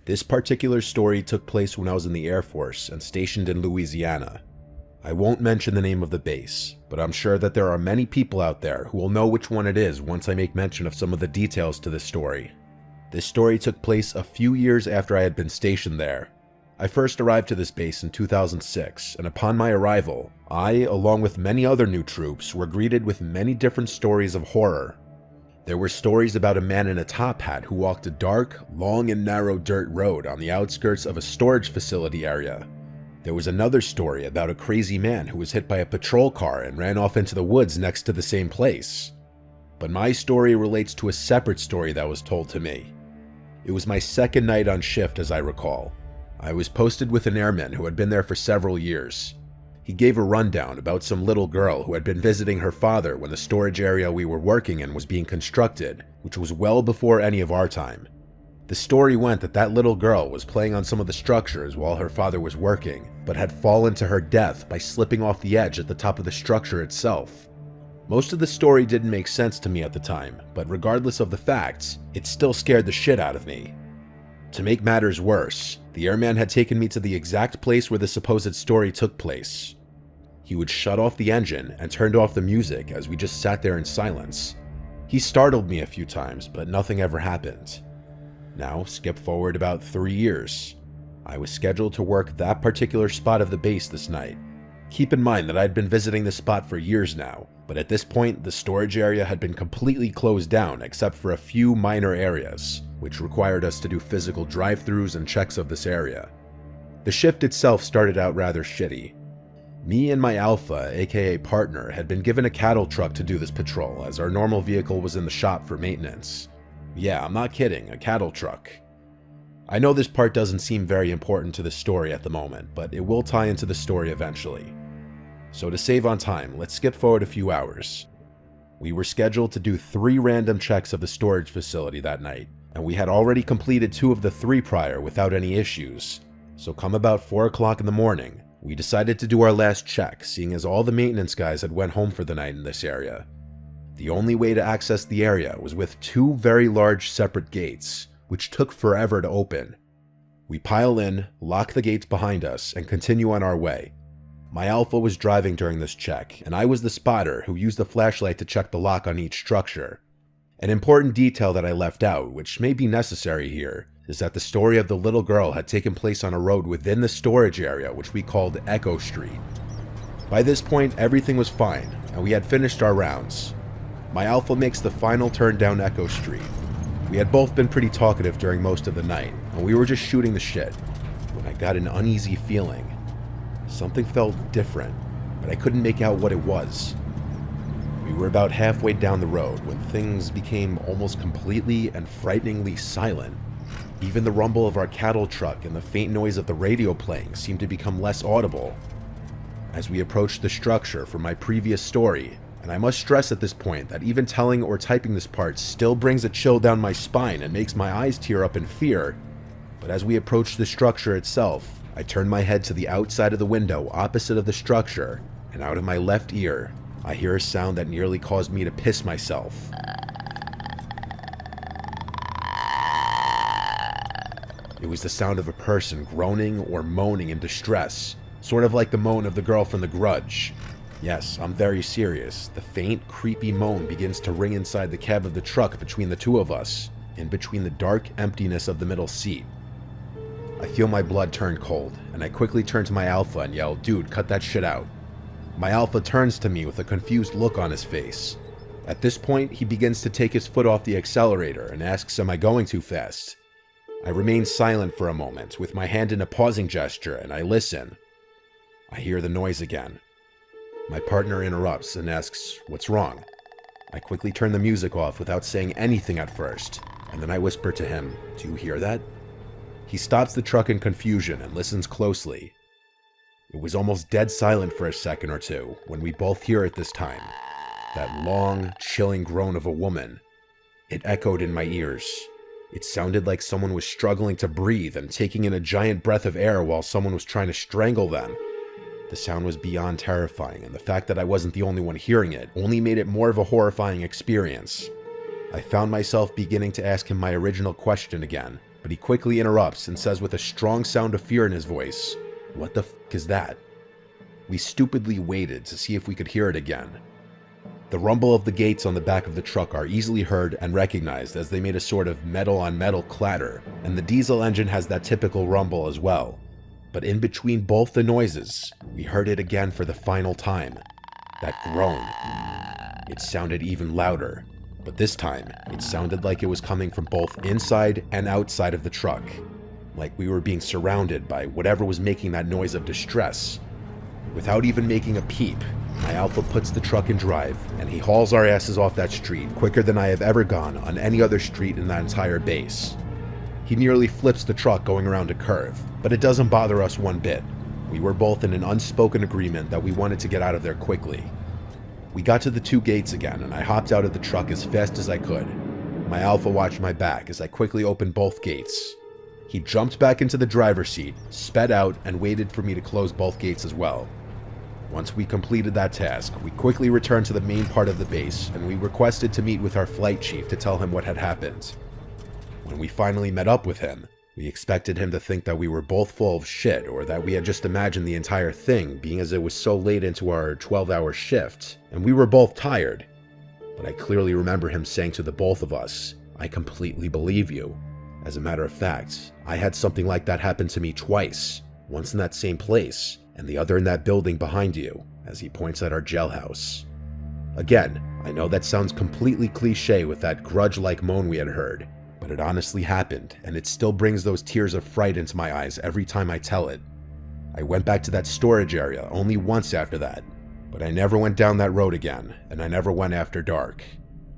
This particular story took place when I was in the Air Force and stationed in Louisiana. I won't mention the name of the base, but I'm sure that there are many people out there who will know which one it is once I make mention of some of the details to this story. This story took place a few years after I had been stationed there. I first arrived to this base in 2006, and upon my arrival, I, along with many other new troops, were greeted with many different stories of horror. There were stories about a man in a top hat who walked a dark, long and narrow dirt road on the outskirts of a storage facility area. There was another story about a crazy man who was hit by a patrol car and ran off into the woods next to the same place. But my story relates to a separate story that was told to me. It was my second night on shift, as I recall. I was posted with an airman who had been there for several years. He gave a rundown about some little girl who had been visiting her father when the storage area we were working in was being constructed, which was well before any of our time. The story went that that little girl was playing on some of the structures while her father was working, but had fallen to her death by slipping off the edge at the top of the structure itself. Most of the story didn't make sense to me at the time, but regardless of the facts, it still scared the shit out of me. To make matters worse, the airman had taken me to the exact place where the supposed story took place. He would shut off the engine and turned off the music as we just sat there in silence. He startled me a few times, but nothing ever happened. Now, skip forward about 3 years. I was scheduled to work that particular spot of the base this night. Keep in mind that I'd been visiting this spot for years now, but at this point, the storage area had been completely closed down except for a few minor areas, which required us to do physical drive-thrus and checks of this area. The shift itself started out rather shitty. Me and my Alpha, aka partner, had been given a cattle truck to do this patrol as our normal vehicle was in the shop for maintenance. Yeah, I'm not kidding, a cattle truck. I know this part doesn't seem very important to the story at the moment, but it will tie into the story eventually. So to save on time, let's skip forward a few hours. We were scheduled to do 3 random checks of the storage facility that night, and we had already completed 2 of the 3 prior without any issues. So come about 4 o'clock in the morning, we decided to do our last check, seeing as all the maintenance guys had went home for the night in this area. The only way to access the area was with 2 very large separate gates, which took forever to open. We pile in, lock the gates behind us, and continue on our way. My Alpha was driving during this check, and I was the spotter who used the flashlight to check the lock on each structure. An important detail that I left out, which may be necessary here, is that the story of the little girl had taken place on a road within the storage area, which we called Echo Street. By this point, everything was fine, and we had finished our rounds. My Alpha makes the final turn down Echo Street. We had both been pretty talkative during most of the night, and we were just shooting the shit, when I got an uneasy feeling. Something felt different, but I couldn't make out what it was. We were about halfway down the road when things became almost completely and frighteningly silent. Even the rumble of our cattle truck and the faint noise of the radio playing seemed to become less audible. As we approached the structure from my previous story, and I must stress at this point that even telling or typing this part still brings a chill down my spine and makes my eyes tear up in fear, but as we approached the structure itself, I turned my head to the outside of the window opposite of the structure, and out of my left ear, I hear a sound that nearly caused me to piss myself. It was the sound of a person groaning or moaning in distress, sort of like the moan of the girl from The Grudge. Yes, I'm very serious. The faint, creepy moan begins to ring inside the cab of the truck between the 2 of us, in between the dark emptiness of the middle seat. I feel my blood turn cold, and I quickly turn to my Alpha and yell, "Dude, cut that shit out." My Alpha turns to me with a confused look on his face. At this point, he begins to take his foot off the accelerator and asks, "Am I going too fast?" I remain silent for a moment, with my hand in a pausing gesture, and I listen. I hear the noise again. My partner interrupts and asks, "What's wrong?" I quickly turn the music off without saying anything at first, and then I whisper to him, "Do you hear that?" He stops the truck in confusion and listens closely. It was almost dead silent for a second or two when we both hear it this time. That long, chilling groan of a woman. It echoed in my ears. It sounded like someone was struggling to breathe and taking in a giant breath of air while someone was trying to strangle them. The sound was beyond terrifying, and the fact that I wasn't the only one hearing it only made it more of a horrifying experience. I found myself beginning to ask him my original question again. but he quickly interrupts and says with a strong sound of fear in his voice, "What the f*** is that?" We stupidly waited to see if we could hear it again. The rumble of the gates on the back of the truck are easily heard and recognized as they made a sort of metal-on-metal clatter, and the diesel engine has that typical rumble as well. But in between both the noises, we heard it again for the final time. That groan. It sounded even louder, but this time, it sounded like it was coming from both inside and outside of the truck. Like we were being surrounded by whatever was making that noise of distress. Without even making a peep, my alpha puts the truck in drive, and he hauls our asses off that street quicker than I have ever gone on any other street in that entire base. He nearly flips the truck going around a curve, but it doesn't bother us one bit. We were both in an unspoken agreement that we wanted to get out of there quickly. We got to the 2 gates again, and I hopped out of the truck as fast as I could. My alpha watched my back as I quickly opened both gates. He jumped back into the driver's seat, sped out, and waited for me to close both gates as well. Once we completed that task, we quickly returned to the main part of the base, and we requested to meet with our flight chief to tell him what had happened. When we finally met up with him, we expected him to think that we were both full of shit, or that we had just imagined the entire thing, being as it was so late into our 12-hour shift, and we were both tired. But I clearly remember him saying to the both of us, "I completely believe you." As a matter of fact, I had something like that happen to me twice, once in that same place, and the other in that building behind you, as he points at our jailhouse. Again, I know that sounds completely cliche with that grudge-like moan we had heard, but it honestly happened, and it still brings those tears of fright into my eyes every time I tell it. I went back to that storage area only once after that, but I never went down that road again, and I never went after dark.